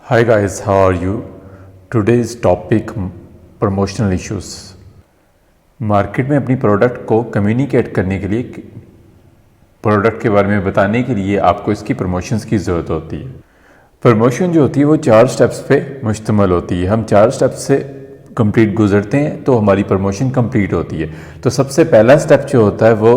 Hi guys, how are you? Today's topic promotional issues. Market में अपनी product को communicate करने के लिए, प्रोडक्ट के बारे में बताने के लिए आपको इसकी प्रमोशंस की ज़रूरत होती है। प्रमोशन जो होती है वो 4 स्टेप्स पे मुश्तमल होती है। हम 4 स्टेप्स से कंप्लीट गुजरते हैं तो हमारी प्रमोशन कंप्लीट होती है। तो सबसे पहला स्टेप जो होता है वो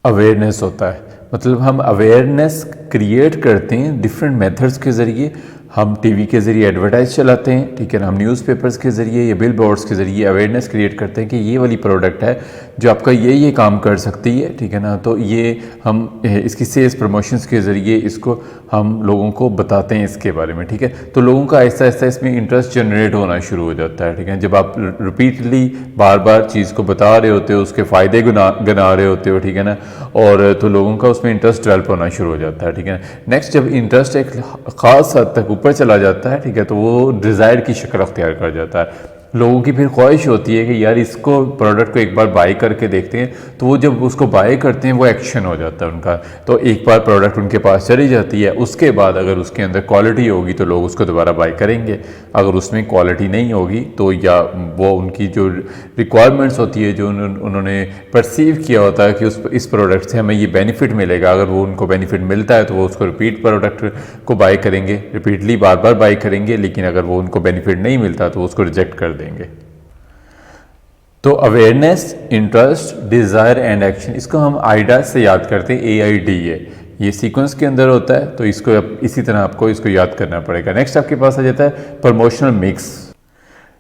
अवेयरनेस होता है। मतलब हम अवेयरनेस क्रिएट करते हैं डिफरेंट मेथड्स के ज़रिए। हम टीवी के ज़रिए एडवर्टाइज चलाते हैं, ठीक है ना। हम न्यूज़पेपर्स के ज़रिए या बिल बोर्ड्स के ज़रिए अवेयरनेस क्रिएट करते हैं कि ये वाली प्रोडक्ट है जो आपका ये काम कर सकती है, ठीक है ना। तो ये हम इसकी सेल्स प्रमोशंस के ज़रिए इसको हम लोगों को बताते हैं इसके बारे में, ठीक है। तो लोगों का ऐसा ऐसा इसमें इंटरेस्ट जनरेट होना शुरू हो जाता है, ठीक है। जब आप रिपीटली बार बार चीज़ को बता रहे होते हो, उसके फ़ायदे गिना रहे होते हो, ठीक है ना, और तो लोगों का उसमें इंटरेस्ट डेवलप होना शुरू हो जाता है, ठीक है। नेक्स्ट, जब इंटरेस्ट एक ख़ास हद तक ऊपर चला जाता है, ठीक है, तो वो डिज़ायर की शक्ल अख्तियार कर जाता है। लोगों की फिर ख्वाहिश होती है कि यार इसको प्रोडक्ट को एक बार बाय करके देखते हैं। तो वो जब उसको बाय करते हैं वो एक्शन हो जाता है उनका। तो एक बार प्रोडक्ट उनके पास चली जाती है, उसके बाद अगर उसके अंदर क्वालिटी होगी तो लोग उसको दोबारा बाय करेंगे। अगर उसमें क्वालिटी नहीं होगी तो या वो उनकी जो रिक्वायरमेंट्स होती है, जो उन्होंने परसीव किया होता है कि इस प्रोडक्ट से हमें ये बेनिफिट मिलेगा, अगर वो उनको बेनिफिट मिलता है तो वो उसको रिपीट प्रोडक्ट को बाय करेंगे, रिपीटली बार बार बाय करेंगे। लेकिन अगर वो उनको बेनिफिट नहीं मिलता तो उसको रिजेक्ट कर देंगे। तो awareness, interest, desire and action, इसको हम आईडा से याद करते हैं, AIDA। ये सीक्वेंस के अंदर होता है, तो इसको इसी तरह आपको इसको याद करना पड़ेगा। नेक्स्ट आपके पास आ जाता है प्रमोशनल मिक्स।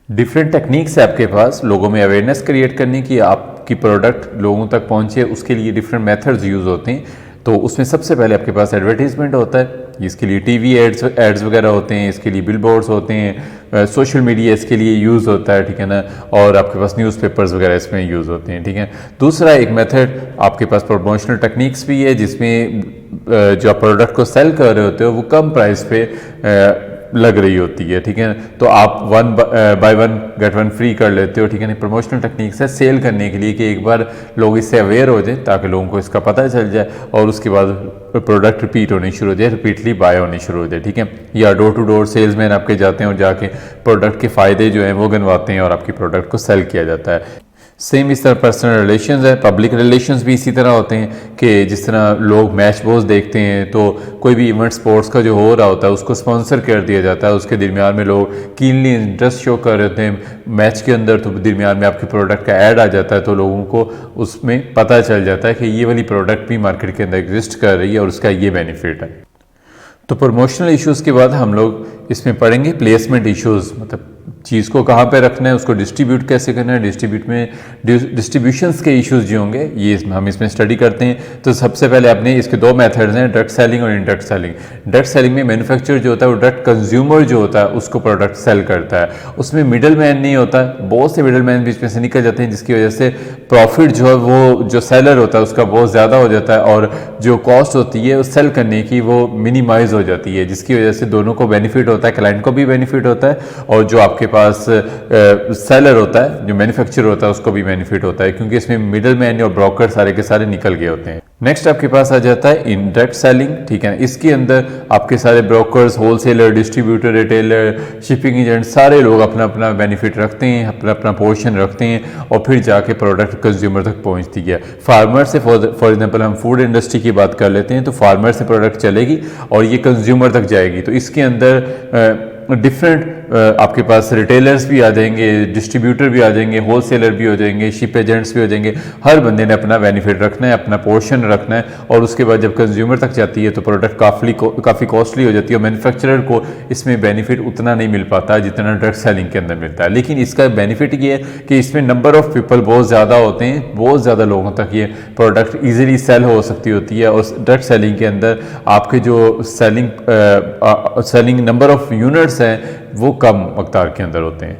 डिफरेंट टेक्निक्स है आपके पास लोगों में अवेयरनेस क्रिएट करने की, आपकी प्रोडक्ट लोगों तक पहुंचे, उसके लिए डिफरेंट मेथड्स यूज़ होते हैं। तो उसमें सबसे पहले आपके पास एडवर्टीजमेंट होता है, इसके लिए टीवी एड्स वगैरह होते हैं, इसके लिए बिलबोर्ड्स होते हैं, सोशल मीडिया इसके लिए यूज़ होता है, ठीक है ना, और आपके पास न्यूज़पेपर्स वगैरह इसमें यूज़ होते हैं, ठीक है। दूसरा एक मेथड आपके पास प्रमोशनल टेक्निक्स भी है, जिसमें जो आप प्रोडक्ट को सेल कर रहे होते हो वो कम प्राइस पे लग रही होती है, ठीक है। तो आप by one get one free कर लेते हो, ठीक है ना। प्रमोशनल टेक्निक्स है सेल करने के लिए कि एक बार लोग इससे अवेयर हो जाए, ताकि लोगों को इसका पता चल जाए और उसके बाद प्रोडक्ट रिपीट होनी शुरू हो जाए, रिपीटली बाय होनी शुरू हो जाए, ठीक है। या डोर टू डोर सेल्समैन आपके जाते हैं और जाके प्रोडक्ट के फ़ायदे जो हैं वो गिनवाते हैं और आपकी प्रोडक्ट को सेल किया जाता है। सेम इस तरह पर्सनल रिलेशंस है, पब्लिक रिलेशंस भी इसी तरह होते हैं कि जिस तरह लोग मैच बहुत देखते हैं, तो कोई भी इवेंट स्पोर्ट्स का जो हो रहा होता है उसको स्पॉन्सर कर दिया जाता है, उसके दरमियान में लोग कीनली इंटरेस्ट शो कर रहे होते हैं मैच के अंदर, तो दरमियान में आपके प्रोडक्ट का ऐड आ जाता है, तो लोगों को उसमें पता चल जाता है कि ये वाली प्रोडक्ट भी मार्केट के अंदर एग्जिस्ट कर रही है और उसका ये बेनिफिट है। तो प्रमोशनल इश्यूज़ के बाद हम लोग इसमें पढ़ेंगे प्लेसमेंट इश्यूज़, मतलब चीज़ को कहाँ पे रखना है, उसको डिस्ट्रीब्यूट कैसे करना है, डिस्ट्रीब्यूशंस के इश्यूज़ जो होंगे ये हम इसमें स्टडी करते हैं। तो सबसे पहले आपने इसके 2 मेथड्स हैं, डायरेक्ट सेलिंग और इनडायरेक्ट सेलिंग। डायरेक्ट सेलिंग में मैन्युफैक्चरर जो होता है वो डायरेक्ट कंज्यूमर जो होता है उसको प्रोडक्ट सेल करता है, उसमें मिडल मैन नहीं होता, बहुत से मिडल मैन बीच में से निकल जाते हैं, जिसकी वजह से प्रॉफिट जो है वो जो सेलर होता है उसका बहुत ज़्यादा हो जाता है और जो कॉस्ट होती है उस सेल करने की वो मिनिमाइज़ हो जाती है, जिसकी वजह से दोनों को बेनिफिट होता है, क्लाइंट को भी बेनिफिट होता है और जो आपके पास सेलर होता है, जो मैन्युफैक्चरर होता है, उसको भी बेनिफिट होता है, क्योंकि इसमें मिडल मैन और ब्रोकर सारे के सारे निकल गए होते हैं। नेक्स्ट आपके पास आ जाता है इनडायरेक्ट सेलिंग, ठीक है। इसके अंदर आपके सारे brokers, wholesaler, distributor, retailer, shipping agent, सारे लोग अपना अपना बेनिफिट रखते हैं, अपना अपना पोर्शन रखते हैं और फिर जाके प्रोडक्ट कंज्यूमर तक पहुंचती है। फार्मर से फॉर एग्जांपल हम फूड इंडस्ट्री की बात कर लेते हैं, तो फार्मर से प्रोडक्ट चलेगी और ये कंज्यूमर तक जाएगी। तो इसके अंदर डिफरेंट आपके पास रिटेलर्स भी आ जाएंगे, डिस्ट्रीब्यूटर भी आ जाएंगे, होलसेलर भी हो जाएंगे, शिप एजेंट्स भी हो जाएंगे। हर बंदे ने अपना बेनिफिट रखना है, अपना पोर्शन रखना है और उसके बाद जब कंज्यूमर तक जाती है तो प्रोडक्ट काफ़ी कॉस्टली हो जाती है और मैन्युफैक्चरर को इसमें बेनिफिट उतना नहीं मिल पाता जितना डायरेक्ट सेलिंग के अंदर मिलता है। लेकिन इसका बेनिफिट ये है कि इसमें नंबर ऑफ़ पीपल बहुत ज़्यादा होते हैं, बहुत ज़्यादा लोगों तक ये प्रोडक्ट ईजिली सेल हो सकती होती है और डायरेक्ट सेलिंग के अंदर आपके जो सेलिंग नंबर ऑफ़ यूनिट्स हैं वो कम मकदार के अंदर होते हैं।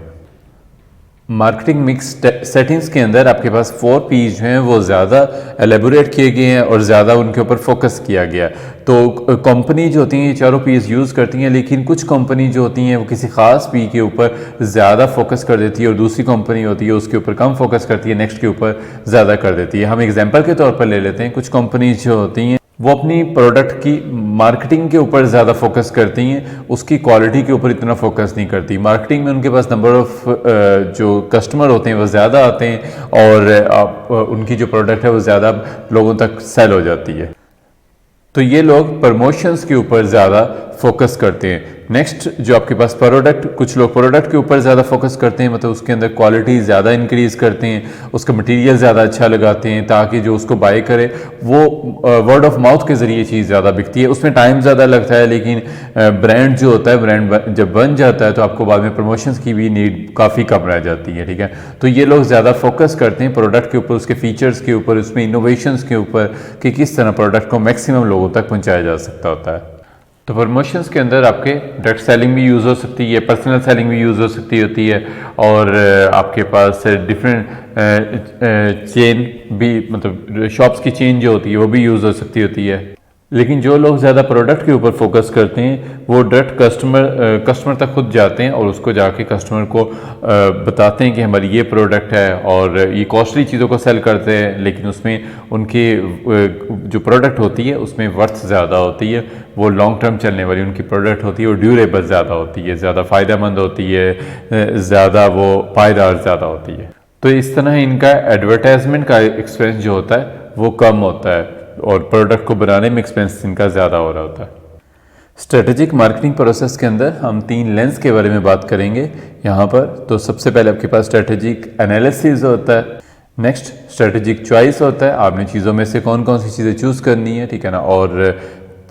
मार्केटिंग मिक्स सेटिंग्स के अंदर आपके पास 4 P's जो हैं वो ज़्यादा एलेबोरेट किए गए हैं और ज़्यादा उनके ऊपर फोकस किया गया। तो कंपनी जो होती हैं ये 4 P's यूज़ करती हैं, लेकिन कुछ कंपनी जो होती हैं वो किसी ख़ास P के ऊपर ज़्यादा फोकस कर देती है और दूसरी कंपनी होती है उसके ऊपर कम फोकस करती है, नेक्स्ट के ऊपर ज़्यादा कर देती है। हम एग्जाम्पल के तौर पर ले लेते हैं, कुछ कंपनीज जो होती हैं वो अपनी प्रोडक्ट की मार्केटिंग के ऊपर ज़्यादा फोकस करती हैं, उसकी क्वालिटी के ऊपर इतना फोकस नहीं करती। मार्केटिंग में उनके पास नंबर ऑफ़ जो कस्टमर होते हैं वो ज़्यादा आते हैं और उनकी जो प्रोडक्ट है वो ज़्यादा लोगों तक सेल हो जाती है। तो ये लोग प्रमोशंस के ऊपर ज़्यादा फोकस करते हैं। नेक्स्ट जो आपके पास प्रोडक्ट, कुछ लोग प्रोडक्ट के ऊपर ज़्यादा फोकस करते हैं, मतलब उसके अंदर क्वालिटी ज़्यादा इंक्रीज़ करते हैं, उसका मटेरियल ज़्यादा अच्छा लगाते हैं ताकि जो उसको बाय करे वो वर्ड ऑफ माउथ के ज़रिए चीज़ ज़्यादा बिकती है। उसमें टाइम ज़्यादा लगता है, लेकिन ब्रांड जो होता है, ब्रांड जब बन जाता है तो आपको बाद में प्रमोशंस की भी नीड काफ़ी कम रह जाती है। ठीक है, तो ये लोग ज़्यादा फोकस करते हैं प्रोडक्ट के ऊपर, उसके फीचर्स के ऊपर, उसमें इनोवेशंस के ऊपर कि किस तरह प्रोडक्ट को मैक्सिमम लोगों तक पहुँचाया जा सकता होता है। तो प्रमोशंस के अंदर आपके डायरेक्ट सेलिंग भी यूज़ हो सकती है, पर्सनल सेलिंग भी यूज़ हो सकती होती है, और आपके पास डिफरेंट चेन भी, मतलब शॉप्स की चेन जो होती है वो भी यूज़ हो सकती होती है। लेकिन जो लोग ज़्यादा प्रोडक्ट के ऊपर फोकस करते हैं वो डायरेक्ट कस्टमर तक खुद जाते हैं और उसको जाके कस्टमर को बताते हैं कि हमारी ये प्रोडक्ट है, और ये कॉस्टली चीज़ों को सेल करते हैं, लेकिन उसमें उनकी जो प्रोडक्ट होती है उसमें वर्थ ज़्यादा होती है, वो लॉन्ग टर्म चलने वाली उनकी प्रोडक्ट होती है, वो ड्यूरेबल ज़्यादा होती है, ज़्यादा फ़ायदेमंद होती है, ज़्यादा वो पायदार ज़्यादा होती है। तो इस तरह इनका एडवर्टाइजमेंट का एक्सपेंस जो होता है वो कम होता है और प्रोडक्ट को बनाने में एक्सपेंस इनका ज़्यादा हो रहा होता है। स्ट्रेटेजिक मार्केटिंग प्रोसेस के अंदर हम 3 लेंस के बारे में बात करेंगे यहाँ पर। तो सबसे पहले आपके पास स्ट्रेटेजिक एनालिसिस होता है, नेक्स्ट स्ट्रेटेजिक चॉइस होता है, आपने चीज़ों में से कौन कौन सी चीज़ें चूज़ करनी है, ठीक है ना, और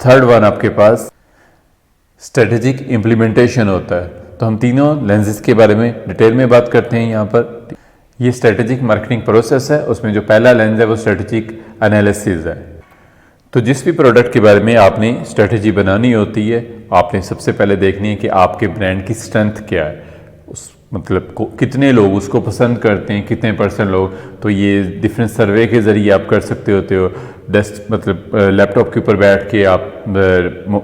थर्ड वन आपके पास स्ट्रेटेजिक इम्प्लीमेंटेशन होता है। तो हम तीनों लेंसेज के बारे में डिटेल में बात करते हैं यहाँ पर। ये स्ट्रेटेजिक मार्केटिंग प्रोसेस है, उसमें जो पहला लेंस है वो स्ट्रेटेजिक एनालिसिस है। तो जिस भी प्रोडक्ट के बारे में आपने स्ट्रेटजी बनानी होती है, आपने सबसे पहले देखनी है कि आपके ब्रांड की स्ट्रेंथ क्या है, उस मतलब कितने लोग उसको पसंद करते हैं, कितने % लोग। तो ये डिफरेंट सर्वे के ज़रिए आप कर सकते होते हो, डेस्क मतलब लैपटॉप के ऊपर बैठ के आप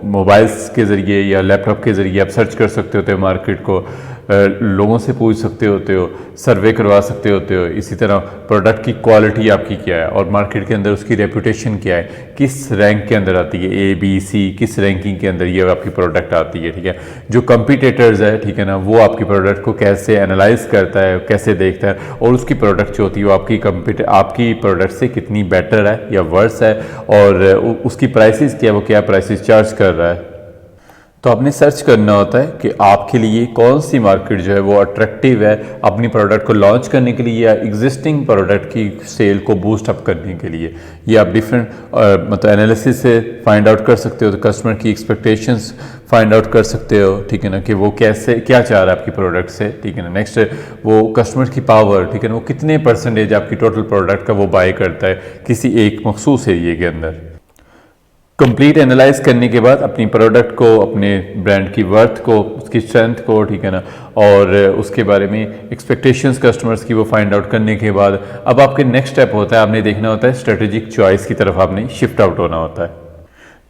मोबाइल्स के ज़रिए या लैपटॉप के ज़रिए आप सर्च कर सकते होते हो मार्केट को, लोगों से पूछ सकते होते हो, सर्वे करवा सकते होते हो। इसी तरह प्रोडक्ट की क्वालिटी आपकी क्या है और मार्केट के अंदर उसकी रेपुटेशन क्या है, किस रैंक के अंदर आती है, ABC, किस रैंकिंग के अंदर ये आपकी प्रोडक्ट आती है। ठीक है, जो कंपीटेटर्स है, ठीक है ना, वो आपकी प्रोडक्ट को कैसे एनालाइज करता है, कैसे देखता है, और उसकी प्रोडक्ट जो होती है वो आपकी प्रोडक्ट से कितनी बेटर है या वर्स है, और उसकी प्राइसेस क्या है, वो क्या प्राइसेस चार्ज कर रहा है। तो आपने सर्च करना होता है कि आपके लिए कौन सी मार्केट जो है वो अट्रैक्टिव है अपनी प्रोडक्ट को लॉन्च करने के लिए या एग्जिस्टिंग प्रोडक्ट की सेल को बूस्ट अप करने के लिए। ये आप डिफरेंट मतलब एनालिसिस से फाइंड आउट कर सकते हो, तो कस्टमर की एक्सपेक्टेशंस फाइंड आउट कर सकते हो, ठीक है ना, कि वो कैसे क्या चाह रहा है आपकी प्रोडक्ट से, ठीक है ना। नेक्स्ट वो कस्टमर की पावर, ठीक है ना, वो कितने % आपकी टोटल प्रोडक्ट का वो बाय करता है किसी एक मखसूस एरिए के अंदर। कंप्लीट एनालाइज करने के बाद अपनी प्रोडक्ट को, अपने ब्रांड की वर्थ को, उसकी स्ट्रेंथ को, ठीक है ना, और उसके बारे में एक्सपेक्टेशंस कस्टमर्स की वो फाइंड आउट करने के बाद अब आपके नेक्स्ट स्टेप होता है, आपने देखना होता है स्ट्रेटेजिक चॉइस की तरफ आपने शिफ्ट आउट होना होता है।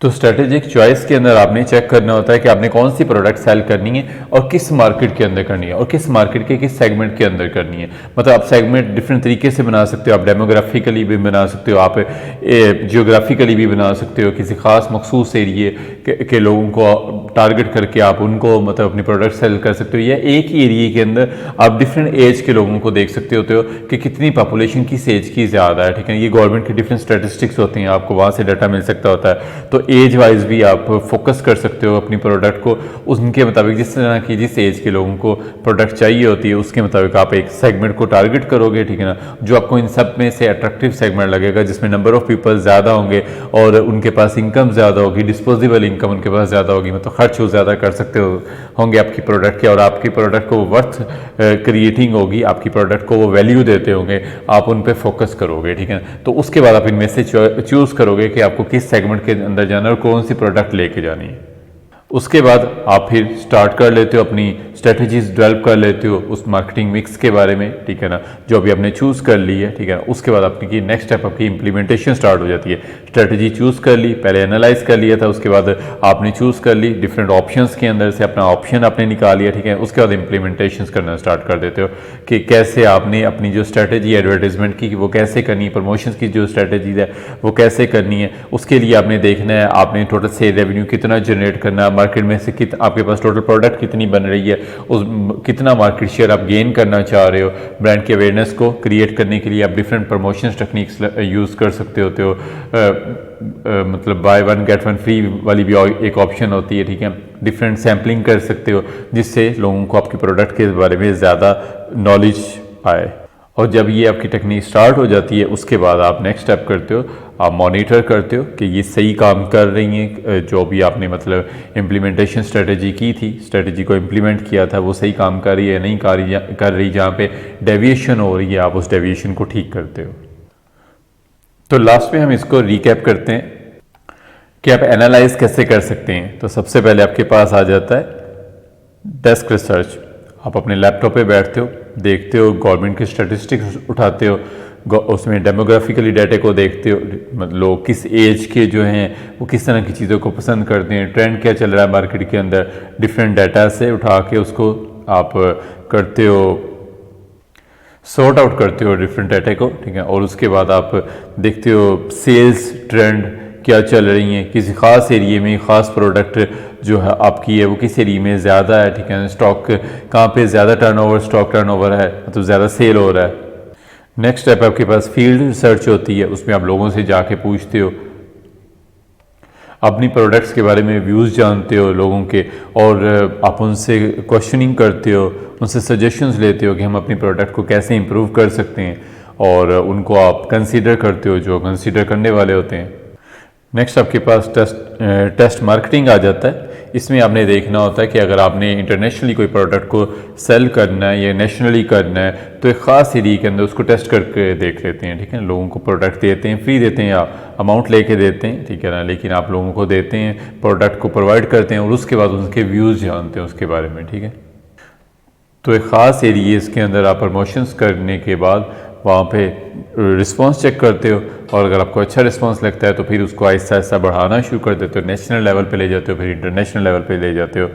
तो स्ट्रेटेजिक चॉइस के अंदर आपने चेक करना होता है कि आपने कौन सी प्रोडक्ट सेल करनी है और किस मार्केट के अंदर करनी है और किस मार्केट के किस सेगमेंट के अंदर करनी है। मतलब आप सेगमेंट डिफरेंट तरीके से बना सकते हो, आप डेमोग्राफिकली भी बना सकते हो, आप जियोग्राफिकली भी बना सकते हो, किसी खास मखसूस एरिए के लोगों को टारगेट करके आप उनको मतलब अपनी प्रोडक्ट सेल कर सकते हो, या एक ही एरिए के अंदर आप डिफरेंट एज के लोगों को देख सकते होते हो कि कितनी पॉपुलेशन किस एज की ज़्यादा है, ठीक है। ये गवर्नमेंट के डिफरेंट स्टैटिस्टिक्स होती हैं, आपको वहाँ से डाटा मिल सकता होता है। तो एज वाइज भी आप फोकस कर सकते हो अपनी प्रोडक्ट को, उनके मुताबिक जिस तरह की जिस एज के लोगों को प्रोडक्ट चाहिए होती है उसके मुताबिक आप एक सेगमेंट को टारगेट करोगे, ठीक है ना, जो आपको इन सब में से अट्रैक्टिव सेगमेंट लगेगा, जिसमें नंबर ऑफ पीपल ज़्यादा होंगे और उनके पास इनकम ज़्यादा होगी, डिस्पोजेबल इनकम उनके पास ज़्यादा होगी, मतलब खर्च वो ज़्यादा कर सकते होंगे आपकी प्रोडक्ट के, और आपकी प्रोडक्ट को वर्थ क्रिएटिंग होगी, आपकी प्रोडक्ट को वो वैल्यू देते होंगे, आप उन पर फोकस करोगे, ठीक है। तो उसके बाद आप इनमें से चूज़ करोगे कि आपको किस सेगमेंट के अंदर जाना है और कौन सी प्रोडक्ट लेके जानी है। उसके बाद आप फिर स्टार्ट कर लेते हो, अपनी स्ट्रेटजीज डेवलप कर लेते हो उस मार्केटिंग मिक्स के बारे में, ठीक है ना, जो अभी आपने चूज़ कर ली है, ठीक है ना। उसके बाद आपकी नेक्स्ट स्टेप आपकी इंप्लीमेंटेशन स्टार्ट हो जाती है। स्ट्रेटजी चूज़ कर ली, पहले एनालाइज कर लिया था, उसके बाद आपने चूज़ कर ली, डिफरेंट ऑप्शंस के अंदर से अपना ऑप्शन आपने निकाल लिया, ठीक है। उसके बाद इंप्लीमेंटेशन करना स्टार्ट कर देते हो कि कैसे आपने अपनी जो स्ट्रेटजी एडवर्टाइजमेंट की वो कैसे करनी है, प्रमोशन की जो स्ट्रेटजीज है वो कैसे करनी है। उसके लिए आपने देखना है आपने टोटल सेल रेवेन्यू कितना जनरेट करना है, मार्केट में से आपके पास टोटल प्रोडक्ट कितनी बन रही है, उस कितना मार्केट शेयर आप गेन करना चाह रहे हो। ब्रांड की अवेयरनेस को क्रिएट करने के लिए आप डिफरेंट प्रमोशन टेक्निक्स यूज़ कर सकते होते हो। मतलब by one get one free वाली भी एक ऑप्शन होती है, ठीक है। डिफरेंट सैम्पलिंग कर सकते हो जिससे लोगों को आपके प्रोडक्ट के बारे में ज़्यादा नॉलेज आए। और जब ये आपकी टेक्निक स्टार्ट हो जाती है उसके बाद आप नेक्स्ट स्टेप करते हो, आप मॉनिटर करते हो कि ये सही काम कर रही हैं, जो भी आपने मतलब इम्प्लीमेंटेशन स्ट्रेटजी की थी, स्ट्रेटजी को इम्प्लीमेंट किया था वो सही काम कर रही है नहीं कर रही, जहाँ पे डेविएशन हो रही है आप उस डेविएशन को ठीक करते हो। तो लास्ट में हम इसको रिकैप करते हैं कि आप एनालाइज कैसे कर सकते हैं। तो सबसे पहले आपके पास आ जाता है डेस्क रिसर्च। आप अपने लैपटॉप पे बैठते हो, देखते हो गवर्नमेंट के स्टैटिस्टिक्स उठाते हो, उसमें डेमोग्राफिकली डाटा को देखते हो, मतलब लोग किस एज के जो हैं वो किस तरह की चीज़ों को पसंद करते हैं, ट्रेंड क्या चल रहा है मार्केट के अंदर, डिफरेंट डाटा से उठा के उसको आप करते हो, सॉर्ट आउट करते हो डिफरेंट डाटा को, ठीक है। और उसके बाद आप देखते हो सेल्स ट्रेंड क्या चल रही हैं, किसी ख़ास एरिए में ख़ास प्रोडक्ट जो है आपकी है वो किस एरिया में ज़्यादा है, ठीक है। स्टॉक कहाँ पे ज़्यादा टर्नओवर, स्टॉक टर्नओवर है मतलब ज़्यादा सेल हो रहा है। नेक्स्ट स्टेप आपके पास फील्ड रिसर्च होती है, उसमें आप लोगों से जाके पूछते हो, अपनी प्रोडक्ट्स के बारे में व्यूज़ जानते हो लोगों के, और आप उनसे क्वेश्चनिंग करते हो, उनसे सजेशंस लेते हो कि हम अपनी प्रोडक्ट को कैसे इंप्रूव कर सकते हैं, और उनको आप कंसीडर करते हो जो कंसीडर करने वाले होते हैं। नेक्स्ट आपके पास टेस्ट मार्केटिंग आ जाता है। इसमें आपने देखना होता है कि अगर आपने इंटरनेशनली कोई प्रोडक्ट को सेल करना है या नेशनली करना है तो एक ख़ास एरिया के अंदर उसको टेस्ट करके देख लेते हैं, ठीक है। लोगों को प्रोडक्ट देते हैं, फ्री देते हैं या अमाउंट लेके देते हैं, ठीक है ना, लेकिन आप लोगों को देते हैं, प्रोडक्ट को प्रोवाइड करते हैं और उसके बाद उनके व्यूज़ जानते हैं उसके बारे में, ठीक है। तो एक ख़ास एरिएज़ के अंदर आप प्रमोशंस करने के बाद वहाँ पे रिस्पांस चेक करते हो, और अगर आपको अच्छा रिस्पांस लगता है तो फिर उसको आहिस्ता आहिस्ता बढ़ाना शुरू कर देते हो, नेशनल लेवल पे ले जाते हो, फिर इंटरनेशनल लेवल पे ले जाते हो।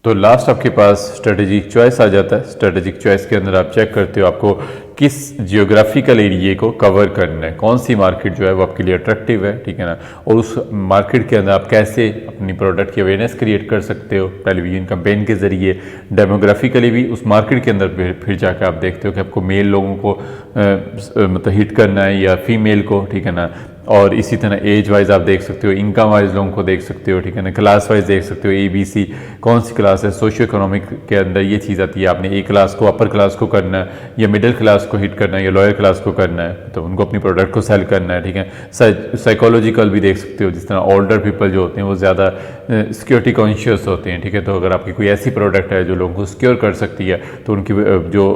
तो लास्ट आपके पास स्ट्रेटेजिक चॉइस आ जाता है। स्ट्रेटेजिक चॉइस के अंदर आप चेक करते हो आपको किस जियोग्राफिकल एरिए को कवर करना है, कौन सी मार्केट जो है वो आपके लिए अट्रैक्टिव है, ठीक है ना, और उस मार्केट के अंदर आप कैसे अपनी प्रोडक्ट की अवेयरनेस क्रिएट कर सकते हो टेलीविजन कैंपेन के ज़रिए। डेमोग्राफिकली भी उस मार्केट के अंदर फिर जाकर आप देखते हो कि आपको मेल लोगों को मतलब हिट करना है या फीमेल को, ठीक है ना, और इसी तरह एज वाइज आप देख सकते हो, इनकम वाइज लोगों को देख सकते हो, ठीक है ना, क्लास वाइज देख सकते हो, ABC कौन सी क्लास है, सोशियो इकोनॉमिक के अंदर ये चीज़ आती है, आपने A क्लास को अपर क्लास को करना है या मिडिल क्लास को हिट करना है या लोअर क्लास को करना है, तो उनको अपनी प्रोडक्ट को सेल करना है, ठीक है। साइकोलॉजिकल भी देख सकते हो, जिस तरह ओल्डर पीपल जो होते हैं वो ज़्यादा सिक्योरिटी कॉन्शियस होते हैं, ठीक है। तो अगर आपकी कोई ऐसी प्रोडक्ट है जो लोगों को सिक्योर कर सकती है तो उनकी जो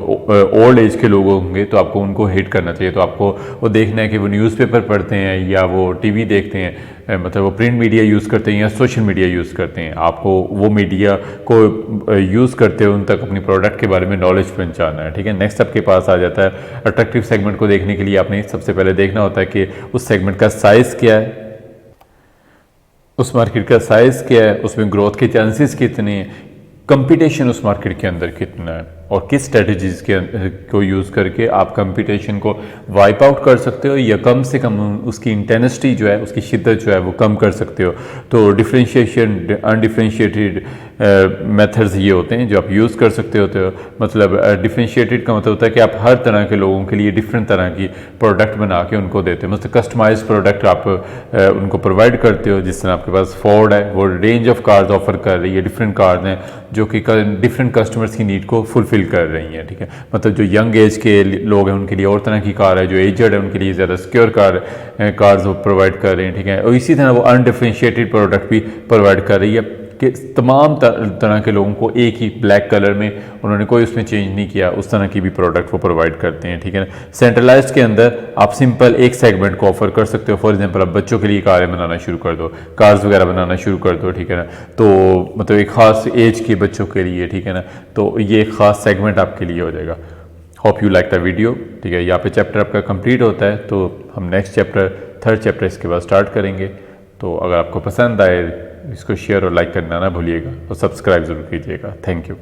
ओल्ड एज के लोग होंगे तो आपको उनको हिट करना चाहिए। तो आपको वो देखना है कि वो न्यूज़पेपर पढ़ते हैं या वो टीवी देखते हैं, मतलब वो प्रिंट मीडिया यूज़ करते हैं या सोशल मीडिया यूज़ करते हैं। आपको वो मीडिया को यूज़ करते हुए उन तक अपनी प्रोडक्ट के बारे में नॉलेज पहुंचाना है, ठीक है। नेक्स्ट आपके पास आ जाता है अट्रैक्टिव सेगमेंट को देखने के लिए आपने सबसे पहले देखना होता है कि उस सेगमेंट का साइज़ क्या है, उस मार्केट का साइज़ क्या है, उसमें ग्रोथ के चांसेस कितने हैं, कंपटीशन उस मार्केट के अंदर कितना है, और किस स्ट्रेटजीज को यूज़ करके आप कंपटीशन को वाइप आउट कर सकते हो या कम से कम उसकी इंटेंसिटी जो है, उसकी शिद्दत जो है वो कम कर सकते हो। तो डिफरेंशिएशन अनडिफरेंशिएटेड मेथड्स ये होते हैं जो आप यूज़ कर सकते होते हो। मतलब डिफरेंशिएटेड का मतलब होता है कि आप हर तरह के लोगों के लिए डिफरेंट तरह की प्रोडक्ट बना के उनको देते हो, मतलब कस्टमाइज प्रोडक्ट आप उनको प्रोवाइड करते हो। जिस तरह आपके पास फोर्ड है, वो रेंज ऑफ कार्स ऑफर कर रही है, डिफरेंट कार्स हैं जो कि डिफरेंट कस्टमर्स की नीड को फुलफिल कर रही हैं, ठीक है। मतलब जो यंग एज के लोग हैं उनके लिए और तरह की कार है, जो एजड है उनके लिए ज़्यादा सिक्योर कार्स वो प्रोवाइड कर रहे हैं, ठीक है। और इसी तरह वो अनडिफरेंशिएटेड प्रोडक्ट भी प्रोवाइड कर रही है। कि तमाम तरह के लोगों को एक ही ब्लैक कलर में उन्होंने कोई उसमें चेंज नहीं किया, उस तरह की भी प्रोडक्ट वो प्रोवाइड करते हैं, ठीक है ना। सेंट्रलाइज्ड के अंदर आप सिंपल एक सेगमेंट को ऑफर कर सकते हो। फॉर एग्जांपल आप बच्चों के लिए कारें बनाना शुरू कर दो, कार्स वगैरह बनाना शुरू कर दो, ठीक है ना। तो मतलब एक ख़ास एज के बच्चों के लिए, ठीक है ना, तो ये एक ख़ास सेगमेंट आपके लिए हो जाएगा। Hope you like the video, ठीक है। यहाँ पे चैप्टर आपका कंप्लीट होता है, तो हम नेक्स्ट चैप्टर, थर्ड चैप्टर इसके बाद स्टार्ट करेंगे। तो अगर आपको पसंद आए इसको शेयर और लाइक करना ना भूलिएगा और सब्सक्राइब ज़रूर कीजिएगा। Thank you.